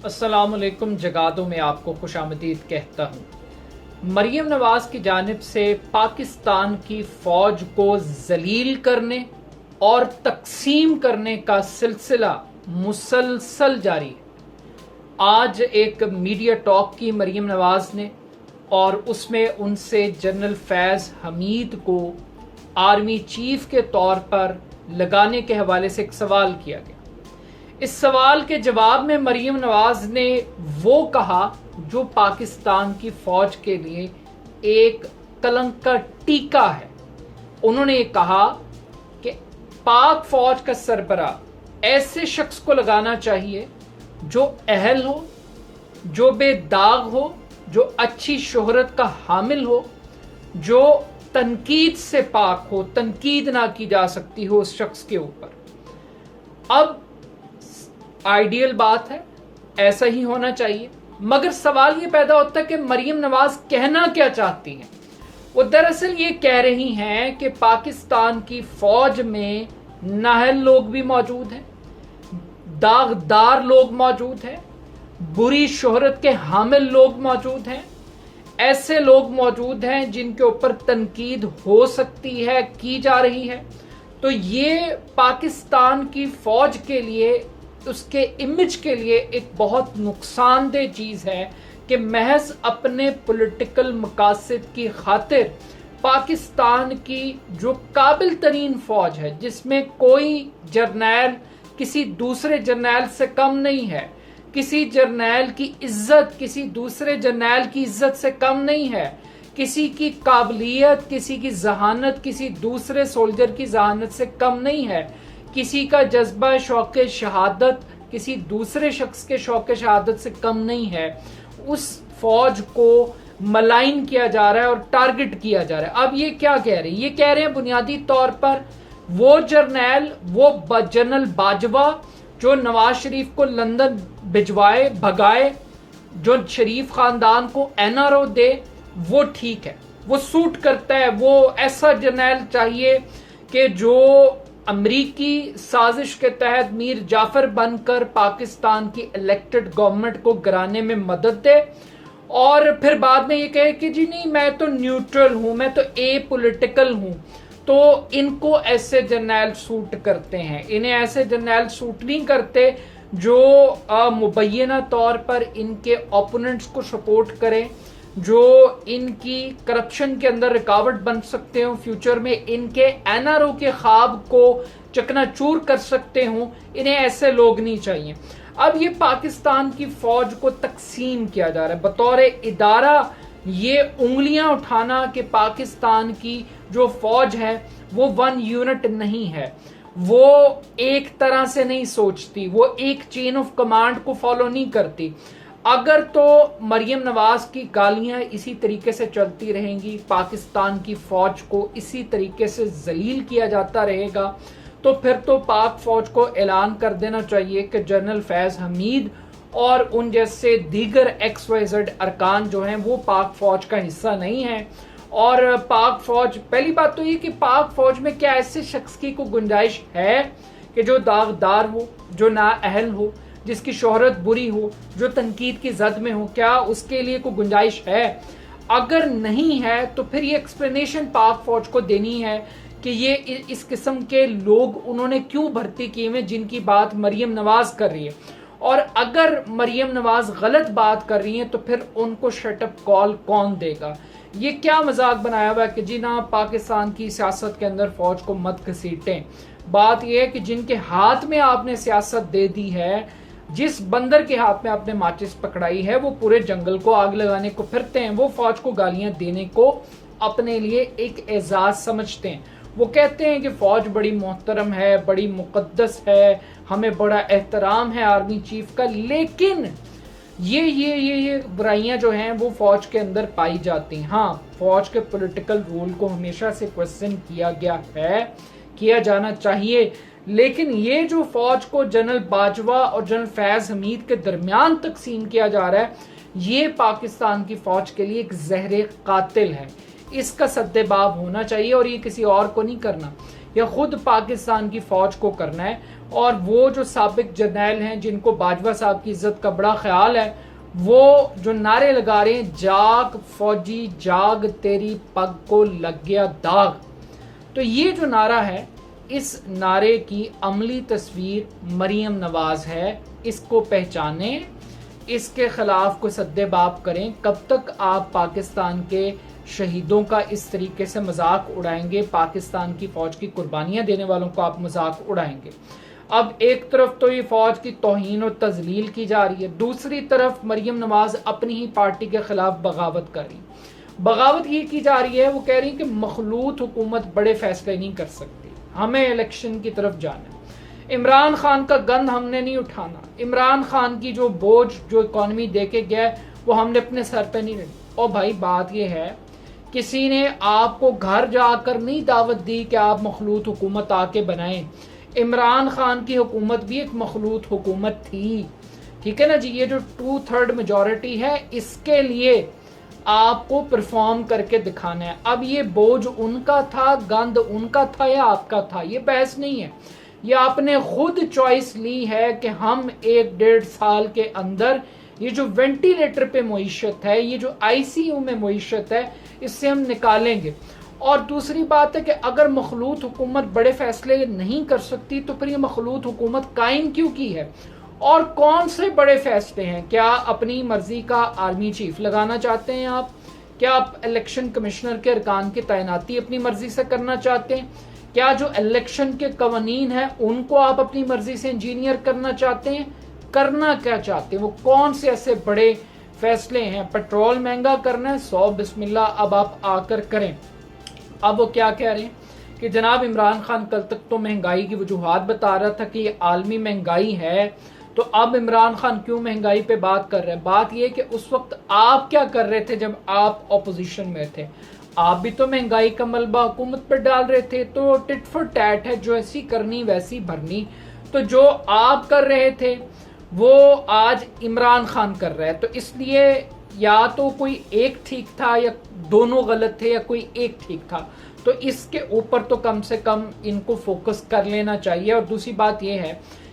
السلام علیکم، جگادوں میں آپ کو خوش آمدید کہتا ہوں۔ مریم نواز کی جانب سے پاکستان کی فوج کو ذلیل کرنے اور تقسیم کرنے کا سلسلہ مسلسل جاری ہے۔ آج ایک میڈیا ٹاک کی مریم نواز نے اور اس میں ان سے جنرل فیض حمید کو آرمی چیف کے طور پر لگانے کے حوالے سے ایک سوال کیا گیا۔ اس سوال کے جواب میں مریم نواز نے وہ کہا جو پاکستان کی فوج کے لیے ایک کلنک کا ٹیکا ہے۔ انہوں نے یہ کہا کہ پاک فوج کا سربراہ ایسے شخص کو لگانا چاہیے جو اہل ہو، جو بے داغ ہو، جو اچھی شہرت کا حامل ہو، جو تنقید سے پاک ہو، تنقید نہ کی جا سکتی ہو اس شخص کے اوپر۔ اب آئیڈیل بات ہے، ایسا ہی ہونا چاہیے، مگر سوال یہ پیدا ہوتا ہے کہ مریم نواز کہنا کیا چاہتی ہیں۔ وہ دراصل یہ کہہ رہی ہیں کہ پاکستان کی فوج میں نااہل لوگ بھی موجود ہیں، داغدار لوگ موجود ہیں، بری شہرت کے حامل لوگ موجود ہیں، ایسے لوگ موجود ہیں جن کے اوپر تنقید ہو سکتی ہے، کی جا رہی ہے۔ تو یہ پاکستان کی فوج کے لیے، اس کے امیج کے لیے ایک بہت نقصان دہ چیز ہے کہ محض اپنے پولیٹیکل مقاصد کی خاطر پاکستان کی جو قابل ترین فوج ہے، جس میں کوئی جرنیل کسی دوسرے جرنیل سے کم نہیں ہے، کسی جرنیل کی عزت کسی دوسرے جرنیل کی عزت سے کم نہیں ہے، کسی کی قابلیت، کسی کی ذہانت کسی دوسرے سولجر کی ذہانت سے کم نہیں ہے، کسی کا جذبہ شوق شہادت کسی دوسرے شخص کے شوق شہادت سے کم نہیں ہے، اس فوج کو ملائن کیا جا رہا ہے اور ٹارگٹ کیا جا رہا ہے۔ اب یہ کیا کہہ رہے ہیں؟ یہ کہہ رہے ہیں بنیادی طور پر وہ جرنیل، وہ جنرل باجوہ جو نواز شریف کو لندن بھجوائے، بھگائے، جو شریف خاندان کو NRO دے، وہ ٹھیک ہے، وہ سوٹ کرتا ہے۔ وہ ایسا جرنیل چاہیے کہ جو امریکی سازش کے تحت میر جعفر بن کر پاکستان کی الیکٹڈ گورنمنٹ کو گرانے میں مدد دے، اور پھر بعد میں یہ کہے کہ جی نہیں، میں تو نیوٹرل ہوں، میں تو اے پولیٹیکل ہوں۔ تو ان کو ایسے جرنیل سوٹ کرتے ہیں، انہیں ایسے جرنیل سوٹ نہیں کرتے جو مبینہ طور پر ان کے اوپوننٹس کو سپورٹ کریں، جو ان کی کرپشن کے اندر رکاوٹ بن سکتے ہوں، فیوچر میں ان کے NRO کے خواب کو چکنا چور کر سکتے ہوں۔ انہیں ایسے لوگ نہیں چاہیے۔ اب یہ پاکستان کی فوج کو تقسیم کیا جا رہا ہے بطور ادارہ۔ یہ انگلیاں اٹھانا کہ پاکستان کی جو فوج ہے وہ ون یونٹ نہیں ہے، وہ ایک طرح سے نہیں سوچتی، وہ ایک چین آف کمانڈ کو فالو نہیں کرتی۔ اگر تو مریم نواز کی گالیاں اسی طریقے سے چلتی رہیں گی، پاکستان کی فوج کو اسی طریقے سے ذلیل کیا جاتا رہے گا، تو پھر تو پاک فوج کو اعلان کر دینا چاہیے کہ جنرل فیض حمید اور ان جیسے دیگر XYZ ارکان جو ہیں وہ پاک فوج کا حصہ نہیں ہیں۔ اور پاک فوج، پہلی بات تو یہ کہ پاک فوج میں کیا ایسے شخص کی کوئی گنجائش ہے کہ جو داغدار ہو، جو نااہل ہو، جس کی شہرت بری ہو، جو تنقید کی زد میں ہو؟ کیا اس کے لیے کوئی گنجائش ہے؟ اگر نہیں ہے تو پھر یہ ایکسپلینیشن پاک فوج کو دینی ہے کہ یہ اس قسم کے لوگ انہوں نے کیوں بھرتی کیے ہوئے جن کی بات مریم نواز کر رہی ہے۔ اور اگر مریم نواز غلط بات کر رہی ہیں تو پھر ان کو شٹ اپ کال کون دے گا؟ یہ کیا مذاق بنایا ہوا ہے کہ جی نا پاکستان کی سیاست کے اندر فوج کو مت گھسیٹیں۔ بات یہ ہے کہ جن کے ہاتھ میں آپ نے سیاست دے دی ہے، جس بندر کے ہاتھ میں آپ نے ماچس پکڑائی ہے، وہ پورے جنگل کو آگ لگانے کو پھرتے ہیں، وہ فوج کو گالیاں دینے کو اپنے لیے ایک اعزاز سمجھتے ہیں۔ وہ کہتے ہیں کہ فوج بڑی محترم ہے، بڑی مقدس ہے، ہمیں بڑا احترام ہے آرمی چیف کا، لیکن یہ برائیاں جو ہیں وہ فوج کے اندر پائی جاتی ہیں۔ ہاں، فوج کے پولیٹیکل رول کو ہمیشہ سے کوسچن کیا گیا ہے، کیا جانا چاہیے، لیکن یہ جو فوج کو جنرل باجوہ اور جنرل فیض حمید کے درمیان تقسیم کیا جا رہا ہے، یہ پاکستان کی فوج کے لیے ایک زہر قاتل ہے۔ اس کا سدباب ہونا چاہیے، اور یہ کسی اور کو نہیں کرنا، یہ خود پاکستان کی فوج کو کرنا ہے۔ اور وہ جو سابق جرنیل ہیں جن کو باجوہ صاحب کی عزت کا بڑا خیال ہے، وہ جو نعرے لگا رہے ہیں جاگ فوجی جاگ تیری پگ کو لگ گیا داغ، تو یہ جو نعرہ ہے اس نعرے کی عملی تصویر مریم نواز ہے. اس کو پہچانیں، اس کے خلاف کوئی سد باب کریں. کب تک آپ پاکستان کے شہیدوں کا اس طریقے سے مذاق اڑائیں گے؟ پاکستان کی فوج کی قربانیاں دینے والوں کو آپ مذاق اڑائیں گے. اب ایک طرف تو یہ فوج کی توہین و تذلیل کی جا رہی ہے، دوسری طرف مریم نواز اپنی ہی پارٹی کے خلاف بغاوت کر رہی. بغاوت یہ کی جا رہی ہے، وہ کہہ رہی ہیں کہ مخلوط حکومت بڑے فیصلے نہیں کر سکتی، ہمیں الیکشن کی طرف جانا ہے، عمران خان کا گند ہم نے نہیں اٹھانا، عمران خان کی جو بوجھ جو اکانومی دے کے گیا ہے وہ ہم نے اپنے سر پہ نہیں لینی. اور بھائی بات یہ ہے، کسی نے آپ کو گھر جا کر نہیں دعوت دی کہ آپ مخلوط حکومت آ کے بنائیں. عمران خان کی حکومت بھی ایک مخلوط حکومت تھی، ٹھیک ہے نا جی. یہ جو 2/3 میجورٹی ہے اس کے لیے آپ کو پرفارم کر کے دکھانا ہے. اب یہ بوجھ ان کا تھا، گند ان کا تھا یا آپ کا تھا، یہ بحث نہیں ہے. یہ آپ نے خود چوائس لی ہے کہ ہم 1-1.5 سال کے اندر یہ جو وینٹیلیٹر پہ معیشت ہے، یہ جو ICU میں معیشت ہے، اس سے ہم نکالیں گے. اور دوسری بات ہے کہ اگر مخلوط حکومت بڑے فیصلے نہیں کر سکتی تو پھر یہ مخلوط حکومت قائم کیوں کی ہے؟ اور کون سے بڑے فیصلے ہیں؟ کیا اپنی مرضی کا آرمی چیف لگانا چاہتے ہیں آپ؟ کیا آپ الیکشن کمشنر کے ارکان کی تعیناتی اپنی مرضی سے کرنا چاہتے ہیں؟ کیا جو الیکشن کے قوانین ہیں ان کو آپ اپنی مرضی سے انجینئر کرنا چاہتے ہیں؟ کرنا کیا چاہتے ہیں؟ وہ کون سے ایسے بڑے فیصلے ہیں؟ پیٹرول مہنگا کرنا ہے، 100 بسم اللہ اب آپ آ کر کریں. اب وہ کیا کہہ رہے ہیں کہ جناب عمران خان کل تک تو مہنگائی کی وجوہات بتا رہا تھا کہ یہ عالمی مہنگائی ہے، تو اب عمران خان کیوں مہنگائی پہ بات کر رہے ہیں؟ بات یہ کہ اس وقت آپ کیا کر رہے تھے جب آپ اپوزیشن میں تھے؟ آپ بھی تو مہنگائی کا ملبہ حکومت پر ڈال رہے تھے. تو ٹٹ فور ٹیٹ ہے، جو ایسی کرنی ویسی بھرنی. تو جو آپ کر رہے تھے وہ آج عمران خان کر رہا ہے. تو اس لیے یا تو کوئی ایک ٹھیک تھا یا دونوں غلط تھے یا کوئی ایک ٹھیک تھا. تو اس کے اوپر تو کم سے کم ان کو فوکس کر لینا چاہیے. اور دوسری بات یہ ہے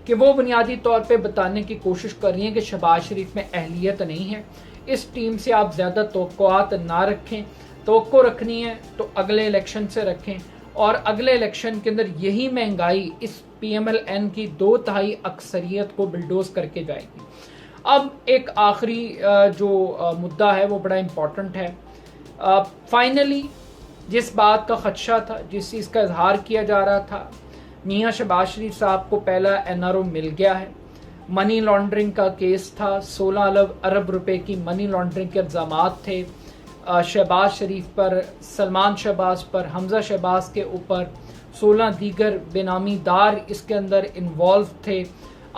کہ وہ بنیادی طور پہ بتانے کی کوشش کر رہی ہیں کہ شہباز شریف میں اہلیت نہیں ہے. اس ٹیم سے آپ زیادہ توقعات نہ رکھیں. توقع رکھنی ہے تو اگلے الیکشن سے رکھیں، اور اگلے الیکشن کے اندر یہی مہنگائی اس PMLN کی 2/3 اکثریت کو بلڈوز کر کے جائے گی. اب ایک آخری جو مدعا ہے وہ بڑا امپورٹنٹ ہے. فائنلی جس بات کا خدشہ تھا، جس چیز کا اظہار کیا جا رہا تھا، میاں شہباز شریف صاحب کو پہلا NRO مل گیا ہے. منی لانڈرنگ کا کیس تھا، 16 ارب روپے کی منی لانڈرنگ کے الزامات تھے شہباز شریف پر، سلمان شہباز پر، حمزہ شہباز کے اوپر، 16 دیگر بے نامی دار اس کے اندر انوالو تھے.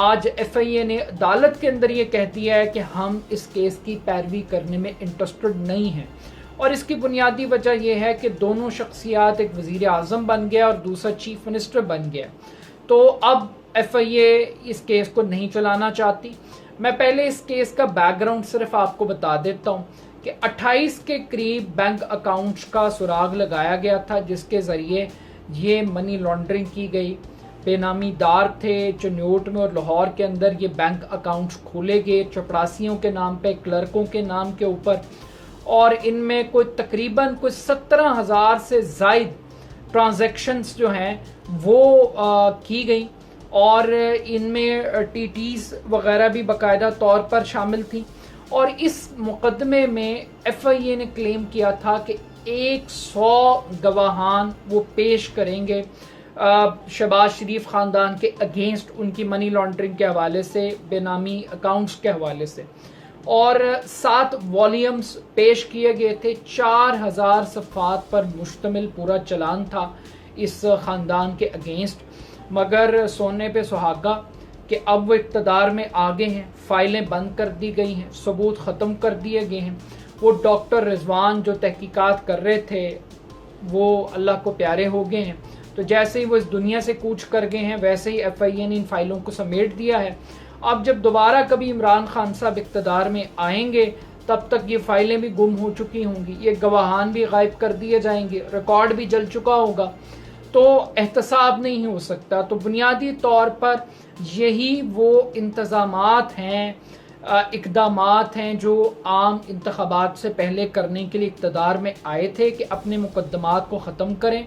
آج FIA نے عدالت کے اندر یہ کہہ دیا ہے کہ ہم اس کیس کی پیروی کرنے میں انٹرسٹڈ نہیں ہیں. اور اس کی بنیادی وجہ یہ ہے کہ دونوں شخصیات، ایک وزیر اعظم بن گیا اور دوسرا چیف منسٹر بن گیا. تو اب FIA اس کیس کو نہیں چلانا چاہتی. میں پہلے اس کیس کا بیک گراؤنڈ صرف آپ کو بتا دیتا ہوں کہ 28 کے قریب بینک اکاؤنٹس کا سراغ لگایا گیا تھا جس کے ذریعے یہ منی لانڈرنگ کی گئی. بے نامی دار تھے چنیوٹ میں اور لاہور کے اندر یہ بینک اکاؤنٹس کھولے گئے چپڑاسیوں کے نام پہ، کلرکوں کے نام کے اوپر، اور ان میں تقریباً 17,000 سے زائد ٹرانزیکشنز جو ہیں وہ کی گئی. اور ان میں TTs وغیرہ بھی باقاعدہ طور پر شامل تھیں. اور اس مقدمے میں FIA نے کلیم کیا تھا کہ 100 گواہان وہ پیش کریں گے شہباز شریف خاندان کے اگینسٹ، ان کی منی لانڈرنگ کے حوالے سے، بے نامی اکاؤنٹس کے حوالے سے. اور 7 والیومز پیش کیے گئے تھے. 4000 صفحات پر مشتمل پورا چلان تھا اس خاندان کے اگینسٹ. مگر سونے پہ سہاگا کہ اب وہ اقتدار میں آگے ہیں، فائلیں بند کر دی گئی ہیں، ثبوت ختم کر دیے گئے ہیں. وہ ڈاکٹر رضوان جو تحقیقات کر رہے تھے وہ اللہ کو پیارے ہو گئے ہیں. تو جیسے ہی وہ اس دنیا سے کوچ کر گئے ہیں ویسے ہی FIA نے ان فائلوں کو سمیٹ دیا ہے. اب جب دوبارہ کبھی عمران خان صاحب اقتدار میں آئیں گے تب تک یہ فائلیں بھی گم ہو چکی ہوں گی، یہ گواہان بھی غائب کر دیے جائیں گے، ریکارڈ بھی جل چکا ہوگا. تو احتساب نہیں ہو سکتا. تو بنیادی طور پر یہی وہ انتظامات ہیں، اقدامات ہیں جو عام انتخابات سے پہلے کرنے کے لیے اقتدار میں آئے تھے کہ اپنے مقدمات کو ختم کریں،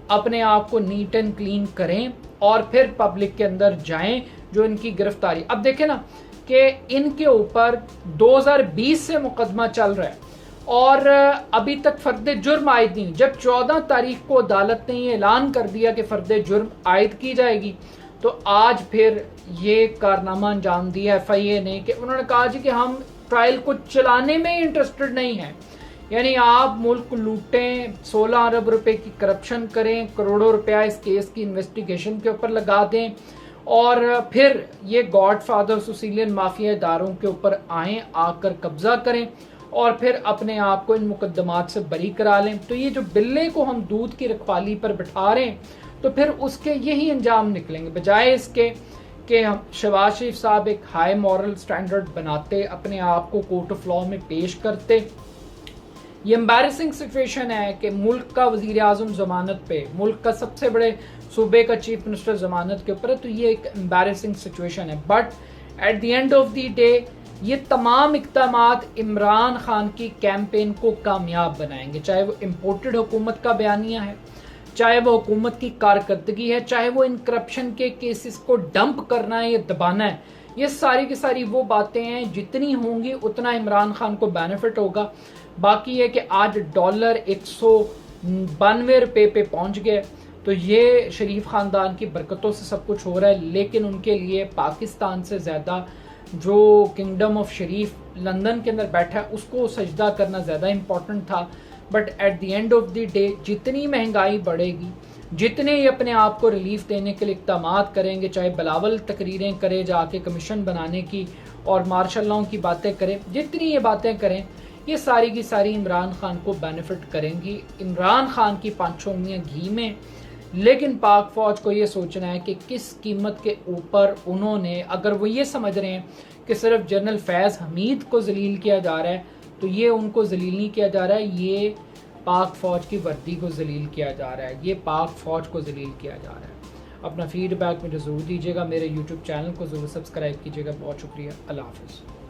اپنے آپ کو نیٹ اینڈ کلین کریں اور پھر پبلک کے اندر جائیں. جو ان کی گرفتاری، اب دیکھیں نا کہ ان کے اوپر 2020 سے مقدمہ چل رہا ہے اور ابھی تک فرد جرم عائد نہیں. جب 14 تاریخ کو عدالت نے یہ اعلان کر دیا کہ فرد جرم عائد کی جائے گی، تو آج پھر یہ کارنامہ انجام دیا ایف آئی اے نے کہ انہوں نے کہا جی کہ ہم ٹرائل کو چلانے میں انٹرسٹڈ نہیں ہیں. یعنی آپ ملک لوٹیں، 16 ارب روپے کی کرپشن کریں، کروڑوں روپیہ اس کیس کی انویسٹیگیشن کے اوپر لگا دیں اور پھر یہ گاڈ فادر سسیلین مافیا اداروں کے اوپر آئیں، آ کر قبضہ کریں اور پھر اپنے آپ کو ان مقدمات سے بری کرا لیں. تو یہ جو بلے کو ہم دودھ کی رکھوالی پر بٹھا رہے ہیں تو پھر اس کے یہی انجام نکلیں گے، بجائے اس کے کہ ہم شہباز شریف صاحب ایک ہائی مورل سٹینڈرڈ بناتے، اپنے آپ کو کورٹ آف لا میں پیش کرتے. یہ امبیرسنگ سچویشن ہے کہ ملک کا وزیر اعظم ضمانت پہ، ملک کا سب سے بڑے صوبے کا چیف منسٹر ضمانت کے اوپر ہے. تو یہ ایک امبیرسنگ سچویشن ہے. But at the end of the day یہ تمام اقدامات عمران خان کی کیمپین کو کامیاب بنائیں گے، چاہے وہ امپورٹڈ حکومت کا بیانیہ ہے، چاہے وہ حکومت کی کارکردگی ہے، چاہے وہ ان کرپشن کے کیسز کو ڈمپ کرنا ہے یا دبانا ہے. یہ ساری کی ساری وہ باتیں ہیں، جتنی ہوں گی اتنا عمران خان کو بینیفٹ ہوگا. باقی یہ کہ آج ڈالر 192 روپے پہ پہنچ گئے، تو یہ شریف خاندان کی برکتوں سے سب کچھ ہو رہا ہے. لیکن ان کے لیے پاکستان سے زیادہ جو کنگڈم آف شریف لندن کے اندر بیٹھا ہے اس کو سجدہ کرنا زیادہ امپورٹنٹ تھا. But at the end of the day جتنی مہنگائی بڑھے گی، جتنے یہ اپنے آپ کو ریلیف دینے کے لیے اقدامات کریں گے، چاہے بلاول تقریریں کرے جا کے کمیشن بنانے کی اور مارشل لاء کی باتیں کریں، جتنی یہ باتیں کریں یہ ساری کی ساری عمران خان کو بینیفٹ کریں گی. عمران خان کی 5 انگلیاں گھی میں. لیکن پاک فوج کو یہ سوچنا ہے کہ کس قیمت کے اوپر انہوں نے، اگر وہ یہ سمجھ رہے ہیں کہ صرف جنرل فیض حمید کو ذلیل کیا جا رہا ہے تو یہ ان کو ذلیل نہیں کیا جا رہا ہے، یہ پاک فوج کی وردی کو ذلیل کیا جا رہا ہے، یہ پاک فوج کو ذلیل کیا جا رہا ہے. اپنا فیڈ بیک مجھے ضرور دیجیے گا، میرے یوٹیوب چینل کو ضرور سبسکرائب کیجیے گا. بہت شکریہ، اللہ حافظ.